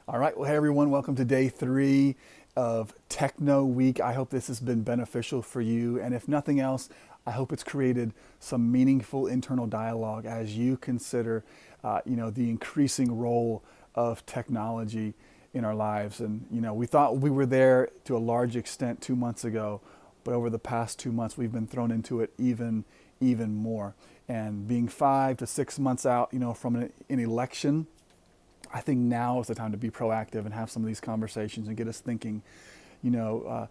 All right. Well, hey, everyone. Welcome to day 3 of Techno Week. I hope this has been beneficial for you. And if nothing else, I hope it's created some meaningful internal dialogue as you consider, the increasing role of technology in our lives. And, we thought we were there to a large extent 2 months ago, but over the past 2 months, we've been thrown into it even more. And being 5 to 6 months out, from an election, I think now is the time to be proactive and have some of these conversations and get us thinking, you know,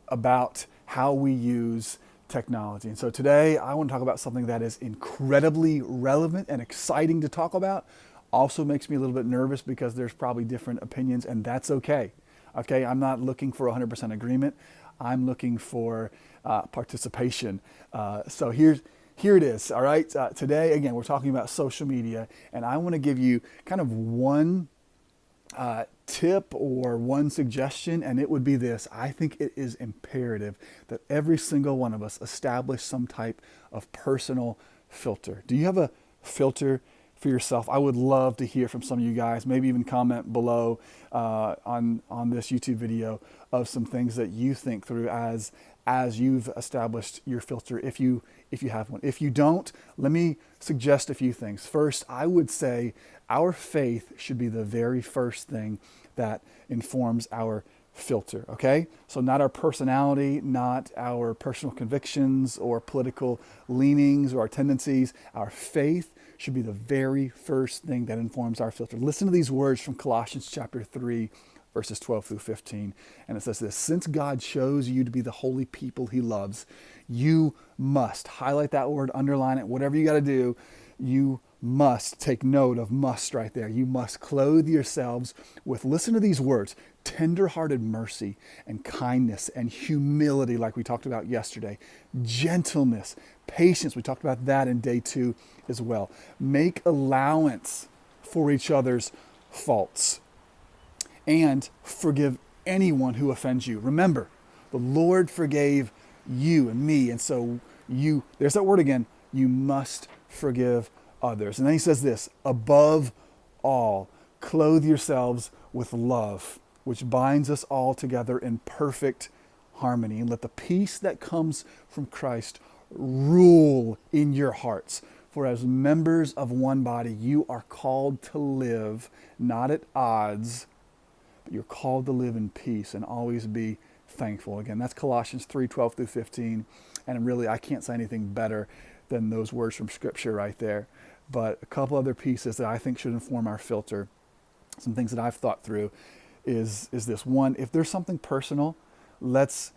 about how we use technology. And so today I want to talk about something that is incredibly relevant and exciting to talk about. Also makes me a little bit nervous because there's probably different opinions, and that's okay. Okay, I'm not looking for 100% agreement. I'm looking for participation. Here it is, all right? Today, again, we're talking about social media, and I want to give you kind of one tip or one suggestion, and it would be this. I think it is imperative that every single one of us establish some type of personal filter. Do you have a filter for yourself? I would love to hear from some of you guys. Maybe even comment below on this YouTube video of some things that you think through as you've established your filter, if you have one. If you don't, let me suggest a few things. First, I would say our faith should be the very first thing that informs our filter, okay? So not our personality, not our personal convictions or political leanings or our tendencies. Our faith should be the very first thing that informs our filter. Listen to these words from Colossians chapter 3, verses 12 through 15. And it says this: since God chose you to be the holy people he loves, you must, highlight that word, underline it, whatever you got to do, you must take note of must right there. You must clothe yourselves with, listen to these words, tender-hearted mercy and kindness and humility, like we talked about yesterday, gentleness, patience. We talked about that in day 2 as well. Make allowance for each other's faults and forgive anyone who offends you. Remember, the Lord forgave you and me, and so there's that word again, you must forgive others. And then he says this: above all, clothe yourselves with love, which binds us all together in perfect harmony. And let the peace that comes from Christ rule in your hearts. For as members of one body, you are called to live not at odds, but you're called to live in peace and always be thankful. Again, that's Colossians 3:12 through 15. And really, I can't say anything better than those words from Scripture right there. But a couple other pieces that I think should inform our filter, some things that I've thought through, is this. One, if there's something personal, let's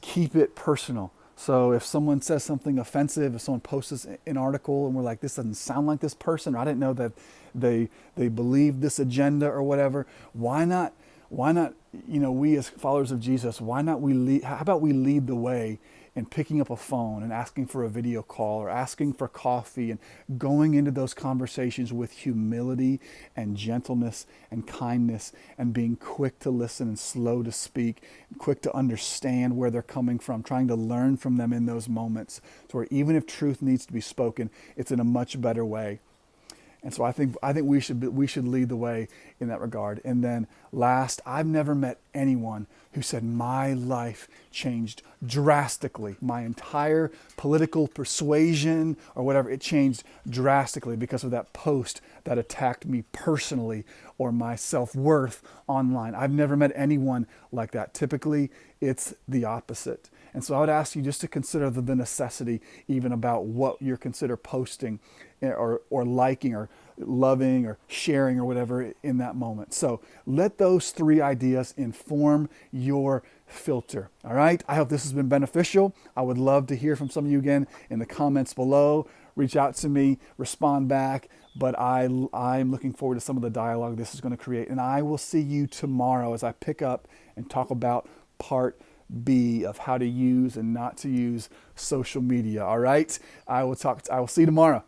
keep it personal. So if someone says something offensive, if someone posts an article and we're like, this doesn't sound like this person, or I didn't know that they believe this agenda or whatever, why not, we as followers of Jesus, why not how about we lead the way in picking up a phone and asking for a video call or asking for coffee and going into those conversations with humility and gentleness and kindness and being quick to listen and slow to speak, quick to understand where they're coming from, trying to learn from them in those moments, so where even if truth needs to be spoken, it's in a much better way. And so I think we should lead the way in that regard. And then last, I've never met anyone who said my life changed drastically. My entire political persuasion or whatever, it changed drastically because of that post that attacked me personally or my self-worth online. I've never met anyone like that. Typically, it's the opposite. And so I would ask you just to consider the necessity even about what you consider posting or liking or loving or sharing or whatever in that moment. So let those 3 ideas inform your filter. All right. I hope this has been beneficial. I would love to hear from some of you again in the comments below. Reach out to me, respond back. But I'm looking forward to some of the dialogue this is going to create. And I will see you tomorrow as I pick up and talk about part B of how to use and not to use social media. All right. I will see you tomorrow.